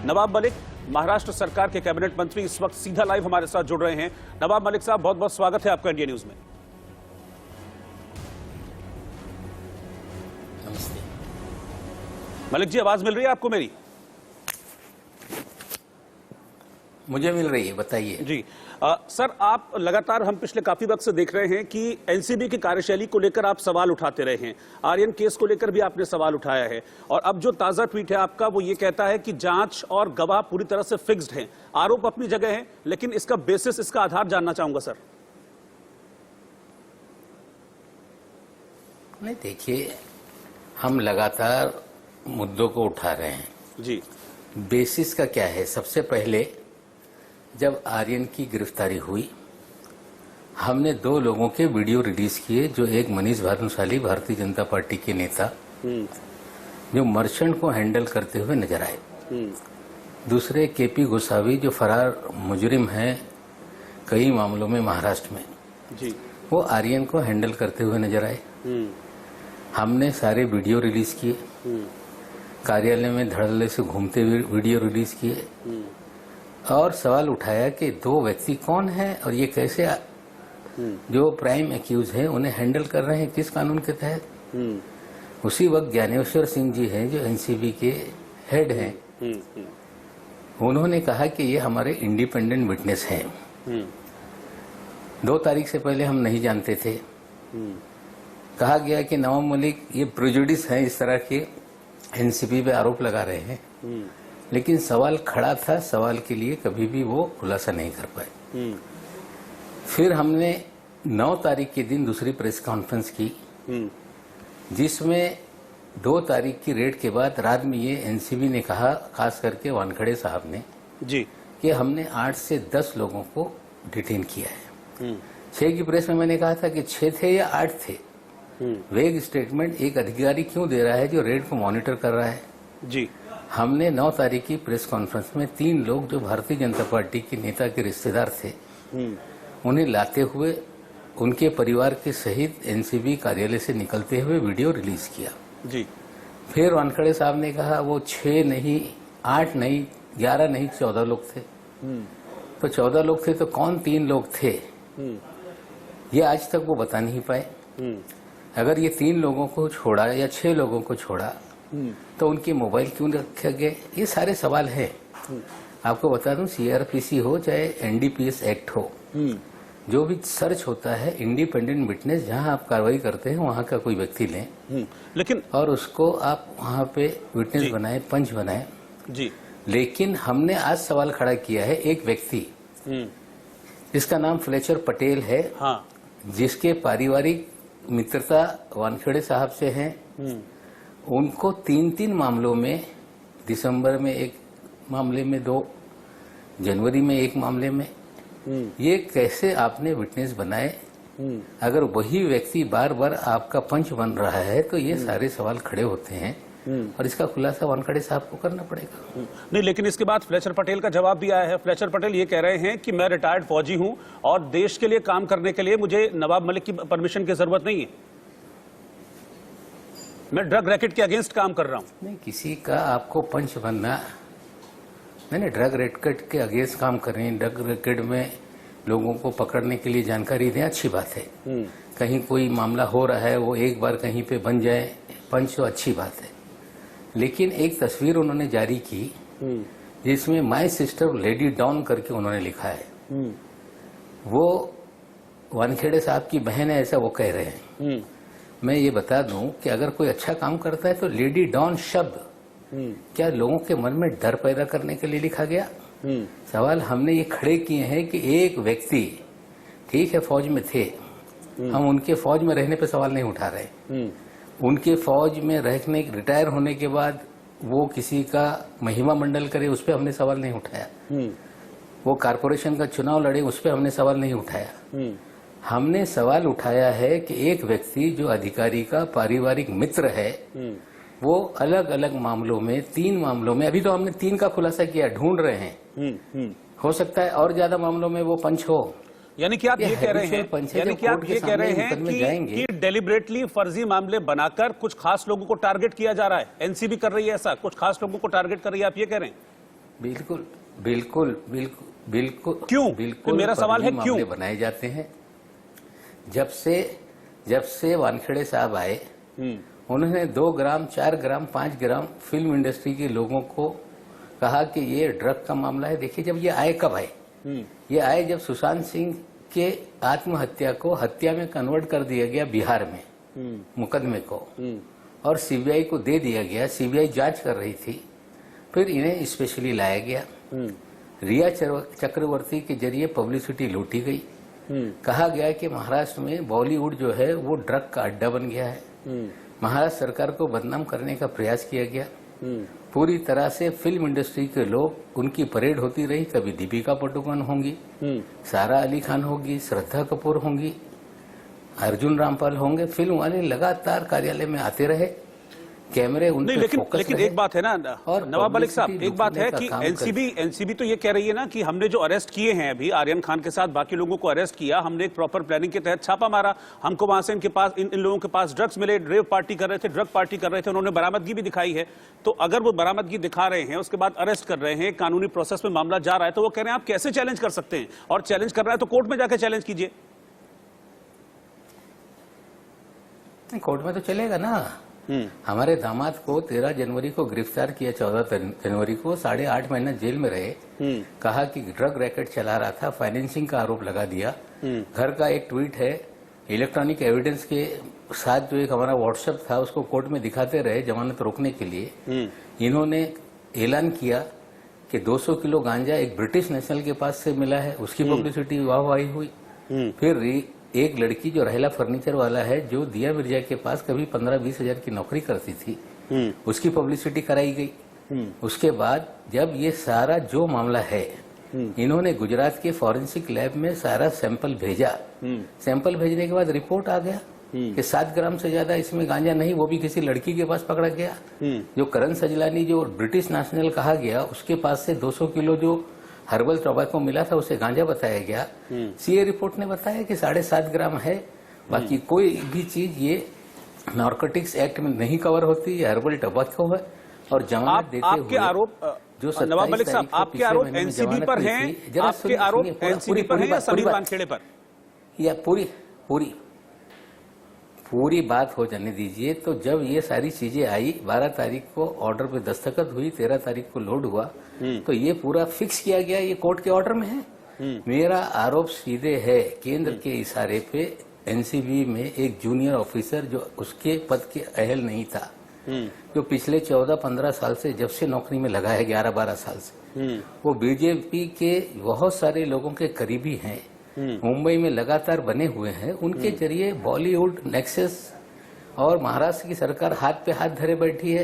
नवाब मलिक महाराष्ट्र सरकार के कैबिनेट मंत्री इस वक्त सीधा लाइव हमारे साथ जुड़ रहे हैं। नवाब मलिक साहब, बहुत बहुत स्वागत है आपका इंडिया न्यूज में। नमस्ते। मलिक जी, आवाज मिल रही है आपको मेरी? मुझे मिल रही है, बताइए। जी सर, आप लगातार हम पिछले काफी वक्त से देख रहे हैं कि एनसीबी की कार्यशैली को लेकर आप सवाल उठाते रहे हैं। आर्यन केस को लेकर भी आपने सवाल उठाया है और अब जो ताजा ट्वीट है आपका वो ये कहता है कि जांच और गवाह पूरी तरह से फिक्स्ड हैं। आरोप अपनी जगह है, लेकिन इसका बेसिस, इसका आधार जानना चाहूंगा सर। नहीं, देखिए, हम लगातार मुद्दों को उठा रहे हैं जी। बेसिस का क्या है? सबसे पहले जब आर्यन की गिरफ्तारी हुई, हमने 2 लोगों के वीडियो रिलीज किए। जो एक मनीष भानुशाली, भारतीय जनता पार्टी के नेता, जो मर्चेंट को हैंडल करते हुए नजर आए। दूसरे केपी गोसावी, जो फरार मुजरिम हैं कई मामलों में महाराष्ट्र में जी, वो आर्यन को हैंडल करते हुए नजर आए। हमने सारे वीडियो रिलीज किए, कार्यालय में धड़ल्ले से घूमते हुए वीडियो रिलीज किए और सवाल उठाया कि 2 व्यक्ति कौन हैं और ये कैसे जो प्राइम एक्यूज हैं उन्हें हैंडल कर रहे हैं, किस कानून के तहत। उसी वक्त ज्ञानेश्वर सिंह जी हैं जो एनसीबी के हेड हैं, उन्होंने कहा कि ये हमारे इंडिपेंडेंट विटनेस हैं। 2 तारीख से पहले हम नहीं जानते थे। कहा गया कि नवाब मलिक ये प्रेजुडिस है, इस तरह के एनसीबी पे आरोप लगा रहे हैं, लेकिन सवाल खड़ा था, सवाल के लिए कभी भी वो खुलासा नहीं कर पाए। फिर हमने 9 तारीख के दिन दूसरी प्रेस कॉन्फ्रेंस की, जिसमें 2 तारीख की रेड के बाद रात में ये एनसीबी ने कहा, खास करके वानखड़े साहब ने जी, कि हमने 8 से 10 लोगों को डिटेन किया है। 6 की प्रेस में मैंने कहा था कि 6 थे या 8 थे। वेग स्टेटमेंट एक अधिकारी क्यों दे रहा है जो रेड को मॉनिटर कर रहा है? जी। हमने 9 तारीख की प्रेस कॉन्फ्रेंस में 3 लोग जो भारतीय जनता पार्टी के नेता के रिश्तेदार थे, उन्हें लाते हुए उनके परिवार के सहित एनसीबी कार्यालय से निकलते हुए वीडियो रिलीज किया। जी। फिर वानखड़े साहब ने कहा वो 6 नहीं, 8 नहीं, 11 नहीं, 14 लोग थे। तो 14 लोग थे तो कौन 3 लोग थे, ये आज तक वो बता नहीं पाए। अगर ये 3 लोगों को छोड़ा या 6 लोगों को छोड़ा तो उनके मोबाइल क्यों रखे गए, ये सारे सवाल हैं। आपको बता दूं, सीआरपीसी हो चाहे एनडीपीएस एक्ट हो, जो भी सर्च होता है, इंडिपेंडेंट विटनेस, जहां आप कार्रवाई करते हैं वहां का कोई व्यक्ति लें, लेकिन और उसको आप वहां पे विटनेस बनाए, पंच बनाए जी। लेकिन हमने आज सवाल खड़ा किया है, एक व्यक्ति जिसका नाम फ्लेचर पटेल है, हाँ, जिसके पारिवारिक मित्रता वानखेड़े साहब से है, उनको 3 मामलों में, दिसंबर में एक मामले में, 2 जनवरी में एक मामले में, ये कैसे आपने विटनेस बनाए? अगर वही व्यक्ति बार बार आपका पंच बन रहा है तो ये सारे सवाल खड़े होते हैं और इसका खुलासा वानखड़े साहब को करना पड़ेगा। नहीं, लेकिन इसके बाद फ्लेचर पटेल का जवाब भी आया है। फ्लेचर पटेल ये कह रहे हैं कि मैं रिटायर्ड फौजी हूं और देश के लिए काम करने के लिए मुझे नवाब मलिक की परमिशन की जरूरत नहीं है, मैं ड्रग रैकेट के अगेंस्ट काम कर रहा हूं। नहीं, किसी का आपको पंच बनना, मैंने ड्रग रैकेट के अगेंस्ट काम कर रहे हैं, ड्रग रैकेट में लोगों को पकड़ने के लिए जानकारी दें, अच्छी बात है। कहीं कोई मामला हो रहा है, वो एक बार कहीं पे बन जाए पंच, तो अच्छी बात है। लेकिन एक तस्वीर उन्होंने जारी की जिसमें माय सिस्टर लेडी डॉन करके उन्होंने लिखा है, वो वानखेड़े साहब की बहन है, ऐसा वो कह रहे हैं। मैं ये बता दूं कि अगर कोई अच्छा काम करता है तो लेडी डॉन शब्द क्या लोगों के मन में डर पैदा करने के लिए लिखा गया? सवाल हमने ये खड़े किए हैं कि एक व्यक्ति, ठीक है फौज में थे, हम उनके फौज में रहने पे सवाल नहीं उठा रहे, उनके फौज में रहने, रिटायर होने के बाद वो किसी का महिमा मंडल करे, उस पर हमने सवाल नहीं उठाया। वो कारपोरेशन का चुनाव लड़े, उस पर हमने सवाल नहीं उठाया। हमने सवाल उठाया है कि एक व्यक्ति जो अधिकारी का पारिवारिक मित्र है, वो अलग अलग मामलों में, 3 मामलों में, अभी तो हमने 3 का खुलासा किया, ढूंढ रहे हैं, हो सकता है और ज्यादा मामलों में वो पंच हो। यानी कि आप ये कह रहे हैं, यानी कि आप ये कह रहे हैं कि डेलिबरेटली फर्जी मामले बनाकर कुछ खास लोगों को टारगेट किया जा रहा है, एनसीबी कर रही है ऐसा, कुछ खास लोगों को टारगेट कर रही है, आप ये कह रहे हैं? बिल्कुल बिल्कुल बिल्कुल बिल्कुल क्यों? बिल्कुल तो मेरा सवाल है क्यों मामले बनाए जाते हैं। जब से वानखेड़े साहब आए, उन्होंने 2 ग्राम 4 ग्राम 5 ग्राम फिल्म इंडस्ट्री के लोगों को कहा कि ये ड्रग का मामला है। देखिए, जब ये आए कब आए? ये आए जब सुशांत सिंह के आत्महत्या को हत्या में कन्वर्ट कर दिया गया बिहार में, मुकदमे को, और सीबीआई को दे दिया गया। सीबीआई जांच कर रही थी, फिर इन्हें स्पेशली लाया गया। रिया चक्रवर्ती के जरिए पब्लिसिटी लूटी गई। कहा गया कि महाराष्ट्र में बॉलीवुड जो है वो ड्रग का अड्डा बन गया है। महाराष्ट्र सरकार को बदनाम करने का प्रयास किया गया। पूरी तरह से फिल्म इंडस्ट्री के लोग, उनकी परेड होती रही। कभी दीपिका पादुकोण होंगी, सारा अली खान होगी, श्रद्धा कपूर होंगी, अर्जुन रामपाल होंगे। फिल्म वाले लगातार कार्यालय में आते रहे, कैमरे उन नहीं, पे लेकिन फोकस लेकिन रहे। एक बात है ना और नवाब मलिक साहब, publicity एक बात है लूटने कि का काम एनसीबी तो ये कह रही है ना कि हमने जो अरेस्ट किए हैं अभी आर्यन खान के साथ बाकी लोगों को अरेस्ट किया, हमने एक प्रॉपर प्लानिंग के तहत छापा मारा, हमको वहां से इनके पास इन लोगों के पास ड्रग्स मिले, ड्रेव पार्टी कर रहे थे, ड्रग पार्टी कर रहे थे, उन्होंने बरामदगी भी दिखाई है। तो अगर वो बरामदगी दिखा रहे हैं, उसके बाद अरेस्ट कर रहे हैं, कानूनी प्रोसेस में मामला जा रहा है, तो वो कह रहे हैं आप कैसे चैलेंज कर सकते हैं? और चैलेंज कर रहा है तो कोर्ट में जाकर चैलेंज कीजिए। कोर्ट में तो चलेगा ना। हमारे दामाद को 13 जनवरी को गिरफ्तार किया, 14 जनवरी को 8.5 महीना जेल में रहे। कहा कि ड्रग रैकेट चला रहा था, फाइनेंसिंग का आरोप लगा दिया। घर का एक ट्वीट है, इलेक्ट्रॉनिक एविडेंस के साथ जो एक हमारा व्हाट्सएप था उसको कोर्ट में दिखाते रहे जमानत रोकने के लिए। इन्होंने ऐलान किया कि 200 किलो गांजा एक ब्रिटिश नेशनल के पास से मिला है, उसकी पब्लिसिटी वाहवाही हुई। फिर एक लड़की जो रहेला फर्नीचर वाला है, जो दिया मिर्जा के पास कभी 15-20 हजार की नौकरी करती थी, उसकी पब्लिसिटी कराई गई। उसके बाद जब ये सारा जो मामला है, इन्होंने गुजरात के फॉरेंसिक लैब में सारा सैंपल भेजा। सैंपल भेजने के बाद रिपोर्ट आ गया कि 7 ग्राम से ज्यादा इसमें गांजा नहीं, वो भी किसी लड़की के पास पकड़ा गया। जो करण सजलानी जो ब्रिटिश नेशनल कहा गया, उसके पास से 200 किलो जो हर्बल टोबैको मिला था, उसे गांजा बताया गया। सीए रिपोर्ट ने बताया कि 7.5 ग्राम है। बाकी कोई भी चीज ये नार्कोटिक्स एक्ट में नहीं कवर होती, ये हर्बल टोबैको है। और जमानत देते हुए आपके आरोप जो नवाब मलिक साहब, आपके आरोप एनसीबी पर हैं, आपके आरोप एनसीबी पर हैं या समीर वानखेड़े पर? या पूरी बात हो जाने दीजिए। तो जब ये सारी चीजें आई, 12 तारीख को ऑर्डर पे दस्तखत हुई, 13 तारीख को लोड हुआ, तो ये पूरा फिक्स किया गया, ये कोर्ट के ऑर्डर में है। मेरा आरोप सीधे है केंद्र के इशारे पे एनसीबी में एक जूनियर ऑफिसर जो उसके पद के अहल नहीं था, जो पिछले 14-15 साल से, जब से नौकरी में लगा है 11-12 साल से, वो बीजेपी के बहुत सारे लोगों के करीबी हैं, मुंबई में लगातार बने हुए हैं। उनके जरिए बॉलीवुड नेक्सस और महाराष्ट्र की सरकार हाथ पे हाथ धरे बैठी है,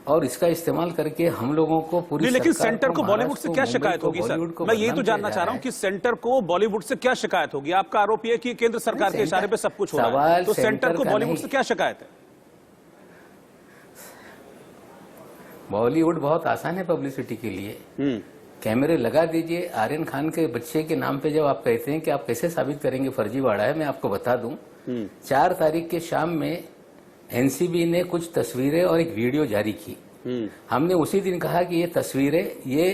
और इसका इस्तेमाल करके हम लोगों को पूरी। लेकिन सेंटर को बॉलीवुड से क्या शिकायत होगी सर? मैं यही तो जानना चाह रहा हूं कि सेंटर को बॉलीवुड से क्या शिकायत होगी? आपका आरोप यह है कि केंद्र सरकार के इशारे पे सब कुछ हो रहा है, तो सेंटर को बॉलीवुड से क्या शिकायत है? बॉलीवुड बहुत आसान है पब्लिसिटी के लिए। कैमरे लगा दीजिए। आर्यन खान के बच्चे के नाम पे जब आप कहते हैं कि आप कैसे साबित करेंगे फर्जीवाड़ा है, मैं आपको बता दूं, 4 तारीख के शाम में एनसीबी ने कुछ तस्वीरें और एक वीडियो जारी की। हमने उसी दिन कहा कि ये तस्वीरें ये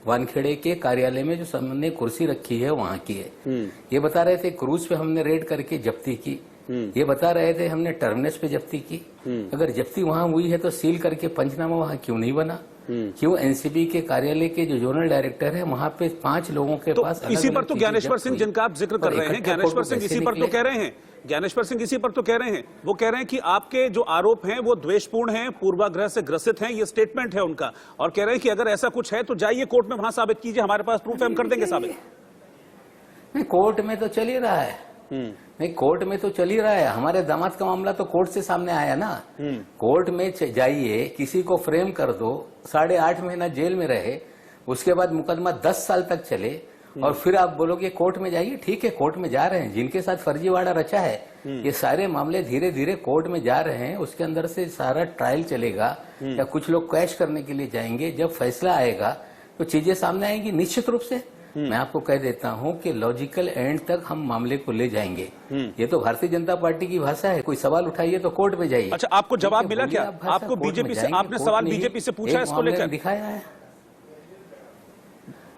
वानखेड़े के कार्यालय में जो सामने कुर्सी रखी है वहां की है। ये बता रहे थे क्रूज पे हमने रेड करके जब्ती की, ये बता रहे थे हमने टर्मिनस पे जब्ती की। अगर जब्ती वहां हुई है तो सील करके पंचनामा वहां क्यों नहीं बना? क्यों एनसीबी के कार्यालय के जो जोनल डायरेक्टर है वहां पे 5 लोगों के तो पास इसी पर तो ज्ञानेश्वर सिंह जिनका आप जिक्र कर रहे हैं, ज्ञानेश्वर सिंह इसी पर तो कह रहे हैं, ज्ञानेश्वर सिंह इसी पर तो कह रहे हैं। वो कह रहे हैं कि आपके जो आरोप हैं वो द्वेषपूर्ण हैं, पूर्वाग्रह से ग्रसित हैं, ये स्टेटमेंट है उनका, और कह रहे हैं कि अगर ऐसा कुछ है तो जाइए कोर्ट में, वहां साबित कीजिए, हमारे पास प्रूफ है, हम कर देंगे साबित। नहीं, कोर्ट में तो चल ही रहा है। नहीं, कोर्ट में तो चल ही रहा है। हमारे दामाद का मामला तो कोर्ट से सामने आया ना। कोर्ट में जाइए, किसी को फ्रेम कर दो, 8.5 महीना जेल में रहे, उसके बाद मुकदमा 10 साल तक चले, और फिर आप बोलोगे कोर्ट में जाइए। ठीक है, कोर्ट में जा रहे हैं, जिनके साथ फर्जीवाड़ा रचा है, ये सारे मामले धीरे धीरे कोर्ट में जा रहे हैं। उसके अंदर से सारा ट्रायल चलेगा, या कुछ लोग कैश करने के लिए जाएंगे। जब फैसला आएगा तो चीजें सामने आएंगी निश्चित रूप से। मैं आपको कह देता हूं कि लॉजिकल एंड तक हम मामले को ले जाएंगे। ये तो भारतीय जनता पार्टी की भाषा है, कोई सवाल उठाइए तो कोर्ट में जाइए। अच्छा, आपको जवाब मिला क्या? आपको बीजेपी से, आपने सवाल बीजेपी से पूछा इसको लेकर? दिखाया है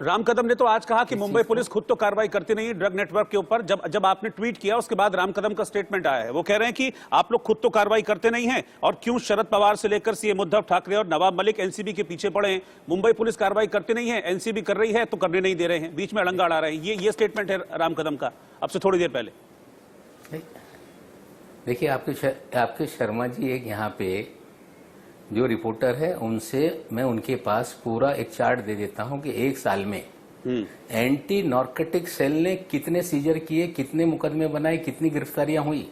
राम कदम ने तो आज कहा कि मुंबई पुलिस खुद तो कार्रवाई करती नहीं है ड्रग नेटवर्क के ऊपर। जब आपने ट्वीट किया उसके बाद राम कदम का स्टेटमेंट आया है, वो कह रहे हैं कि आप लोग खुद तो कार्रवाई करते नहीं हैं और क्यों शरद पवार से लेकर सीएम उद्धव ठाकरे और नवाब मलिक एनसीबी के पीछे पड़े हैं। मुंबई पुलिस कार्रवाई करती नहीं है, एनसीबी कर रही है तो करने नहीं दे रहे हैं, बीच में अड़ंगा अड़ा रहे हैं। ये स्टेटमेंट है राम कदम का अब से थोड़ी देर पहले। देखिए, आपके शर्मा जी एक यहाँ पे जो रिपोर्टर है उनसे मैं उनके पास पूरा एक चार्ट दे देता हूं कि एक साल में एंटी नार्कोटिक सेल ने कितने सीजर किए, कितने मुकदमे बनाए, कितनी गिरफ्तारियां हुई,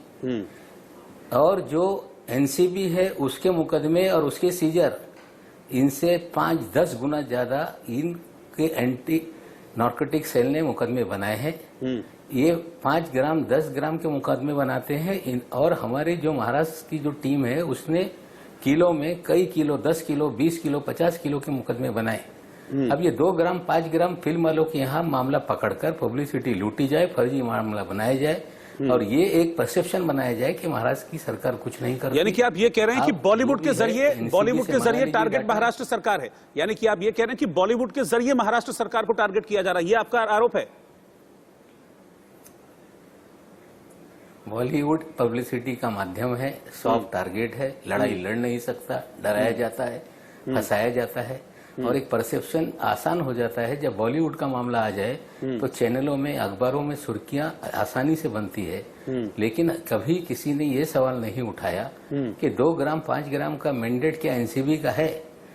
और जो एनसीबी है उसके मुकदमे और उसके सीजर इनसे 5-10 गुना ज्यादा इनके एंटी नार्कोटिक सेल ने मुकदमे बनाए हैं। ये 5 ग्राम 10 ग्राम के मुकदमे बनाते हैं और हमारी जो महाराष्ट्र की जो टीम है उसने किलो में कई किलो, 10 किलो, 20 किलो, 50 किलो के मुकदमे बनाए। अब ये 2 ग्राम 5 ग्राम फिल्म वालों के यहाँ मामला पकड़कर पब्लिसिटी लूटी जाए, फर्जी मामला बनाया जाए और ये एक परसेप्शन बनाया जाए कि महाराष्ट्र की सरकार कुछ नहीं कर रही। यानी कि आप ये कह रहे हैं कि बॉलीवुड के जरिए टारगेट महाराष्ट्र सरकार है। यानी कि आप ये कह रहे हैं कि बॉलीवुड के जरिए महाराष्ट्र सरकार को टारगेट किया जा रहा है, ये आपका आरोप है? बॉलीवुड पब्लिसिटी का माध्यम है, सॉफ्ट टारगेट है, लड़ाई लड़ नहीं सकता, डराया जाता है, फंसाया जाता है और एक परसेप्शन आसान हो जाता है। जब बॉलीवुड का मामला आ जाए तो चैनलों में, अखबारों में सुर्खियां आसानी से बनती है, लेकिन कभी किसी ने ये सवाल नहीं उठाया कि 2 ग्राम 5 ग्राम का मैंडेट क्या एनसीबी का है?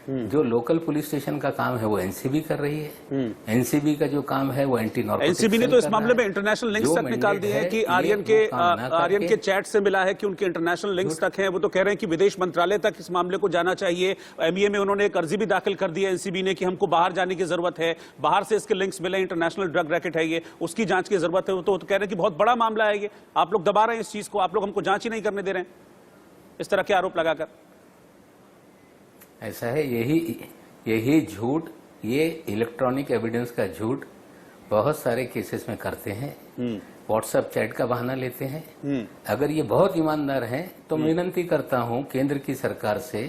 जो लोकल पुलिस स्टेशन का काम है वो एनसीबी कर रही है। एनसीबी का जो काम है वो एंटी नार्कोटिक। एनसीबी ने तो इस मामले में इंटरनेशनल लिंक्स तक निकाल दिए हैं कि आर्यन के चैट से मिला है, कि उनके इंटरनेशनल लिंक्स तक हैं। वो तो कह रहे हैं कि विदेश मंत्रालय तक इस मामले को जाना चाहिए। एमईए में उन्होंने एक अर्जी भी दाखिल कर दी है एनसीबी ने कि हमको बाहर जाने की जरूरत है, बाहर से इसके लिंक्स मिले, इंटरनेशनल ड्रग रैकेट है ये, उसकी जांच की जरूरत है। तो कह रहे हैं कि बहुत बड़ा मामला है ये, आप लोग दबा रहे हैं इस चीज को, आप लोग हमको जांच ही नहीं करने दे रहे हैं, इस तरह के आरोप लगाकर। ऐसा है, यही झूठ, ये इलेक्ट्रॉनिक एविडेंस का झूठ बहुत सारे केसेस में करते हैं। व्हाट्सएप चैट का बहाना लेते हैं। अगर ये बहुत ईमानदार हैं तो मैं विनती करता हूं केंद्र की सरकार से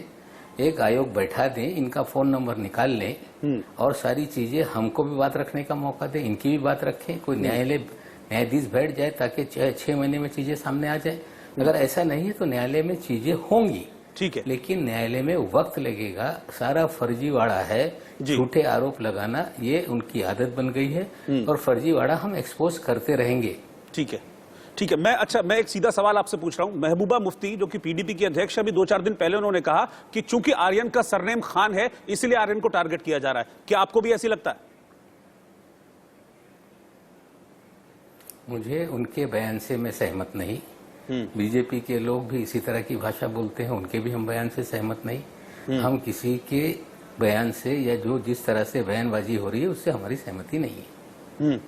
एक आयोग बैठा दें, इनका फोन नंबर निकाल लें और सारी चीजें हमको भी बात रखने का मौका दें, इनकी भी बात रखें। कोई न्यायाधीश बैठ जाए ताकि 6 महीने में चीजें सामने आ जाए। अगर ऐसा नहीं है तो न्यायालय में चीजें होंगी, ठीक है, लेकिन न्यायालय में वक्त लगेगा। सारा फर्जीवाड़ा है, झूठे आरोप लगाना ये उनकी आदत बन गई है और फर्जीवाड़ा हम एक्सपोज करते रहेंगे। ठीक है, ठीक है। मैं एक सीधा सवाल आपसे पूछ रहा हूं। महबूबा मुफ्ती जो कि पीडीपी की अध्यक्ष, अभी 2-4 दिन पहले उन्होंने कहा कि चूंकि आर्यन का सरनेम खान है इसलिए आर्यन को टारगेट किया जा रहा है। क्या आपको भी ऐसी लगता है? मुझे उनके बयान से मैं सहमत नहीं। बीजेपी के लोग भी इसी तरह की भाषा बोलते हैं, उनके भी हम बयान से सहमत नहीं। हम किसी के बयान से या जो जिस तरह से बयानबाजी हो रही है उससे हमारी सहमति नहीं है।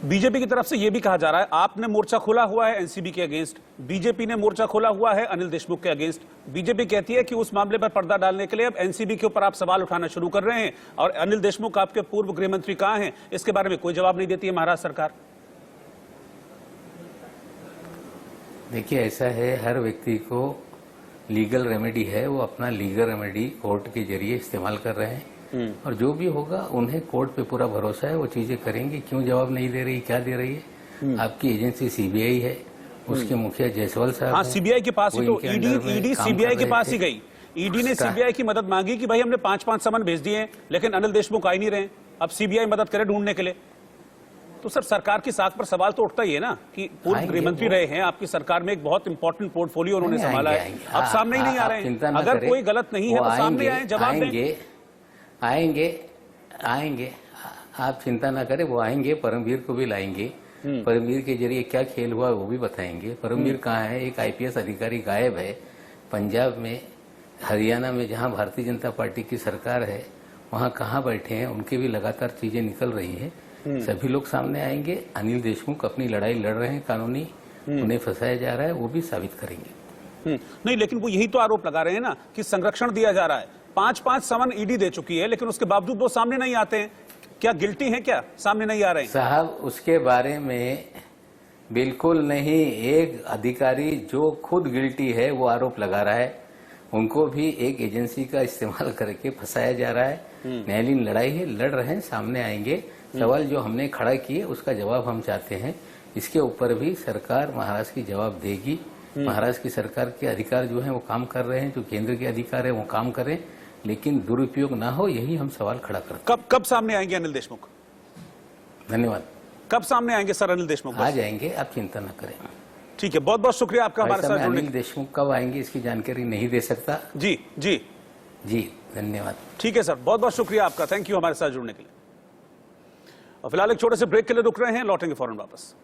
बीजेपी की तरफ से यह भी कहा जा रहा है, आपने मोर्चा खोला हुआ है एनसीबी के अगेंस्ट, बीजेपी ने मोर्चा खोला हुआ है अनिल देशमुख के अगेंस्ट। बीजेपी कहती है कि उस मामले पर पर्दा डालने के लिए अब एनसीबी के ऊपर आप सवाल उठाना शुरू कर रहे हैं और अनिल देशमुख आपके पूर्व गृह मंत्री कहां हैं, इसके बारे में कोई जवाब नहीं देती है महाराष्ट्र सरकार। देखिए, ऐसा है, हर व्यक्ति को लीगल रेमेडी है, वो अपना लीगल रेमेडी कोर्ट के जरिए इस्तेमाल कर रहे हैं और जो भी होगा उन्हें कोर्ट पे पूरा भरोसा है, वो चीजें करेंगे। क्यों जवाब नहीं दे रही, क्या दे रही है? आपकी एजेंसी सीबीआई है, उसके मुखिया जायसवाल साहब। हाँ, सीबीआई के पास ही तो ईडी सीबीआई के पास ही गई। ईडी ने सीबीआई की मदद मांगी कि भाई हमने 5-5 समन भेज दिए हैं, लेकिन अनिल देशमुख आ ही नहीं रहे। अब सीबीआई मदद करे ढूंढने के लिए। तो सर, सरकार की साख पर सवाल तो उठता ही है ना कि पूर्व गृहमंत्री रहे हैं, आपकी सरकार में एक बहुत इंपॉर्टेंट पोर्टफोलियो उन्होंने संभाला है, अब सामने ही नहीं आ रहे हैं। अगर कोई गलत नहीं है तो सामने आए, जवाब दें। आएंगे, आप चिंता ना करें, वो आएंगे, परमवीर को भी लाएंगे। परमवीर के जरिए क्या खेल हुआ वो भी बताएंगे। परमवीर कहाँ है? एक आईपीएस अधिकारी गायब है पंजाब में, हरियाणा में जहाँ भारतीय जनता पार्टी की सरकार है वहाँ कहाँ बैठे हैं? उनकी भी लगातार चीजें निकल रही हैं। सभी लोग सामने आएंगे। अनिल देशमुख अपनी लड़ाई लड़ रहे हैं कानूनी, उन्हें फंसाया जा रहा है, वो भी साबित करेंगे। नहीं, लेकिन वो यही तो आरोप लगा रहे हैं ना कि संरक्षण दिया जा रहा है। 5-5 समन ईडी दे चुकी है, लेकिन उसके बावजूद वो सामने नहीं आते हैं। क्या गिल्टी है, क्या सामने नहीं आ रहे हैं? साहब, उसके बारे में बिल्कुल नहीं। एक अधिकारी जो खुद गिल्टी है वो आरोप लगा रहा है, उनको भी एक एजेंसी का इस्तेमाल करके फंसाया जा रहा है। न्यायालयीन लड़ाई है, लड़ रहे हैं, सामने आएंगे। सवाल जो हमने खड़ा किए उसका जवाब हम चाहते हैं। इसके ऊपर भी सरकार महाराष्ट्र की जवाब देगी। महाराष्ट्र की सरकार के अधिकार जो है वो काम कर रहे हैं, जो केंद्र के अधिकार है वो काम करें, लेकिन दुरुपयोग ना हो, यही हम सवाल खड़ा करते हैं। कब सामने आएंगे अनिल देशमुख? धन्यवाद। कब सामने आएंगे सर अनिल देशमुख? आ जाएंगे, आप चिंता न करें। ठीक है, बहुत बहुत शुक्रिया आपका हमारे साथ जुड़ने अनिल देशमुख कब आएंगे इसकी जानकारी नहीं दे सकता। जी जी जी धन्यवाद। ठीक है सर, बहुत बहुत शुक्रिया आपका, थैंक यू हमारे साथ जुड़ने के लिए। और फिलहाल एक छोटे से ब्रेक के लिए रुक रहे हैं, लौटेंगे फौरन वापस।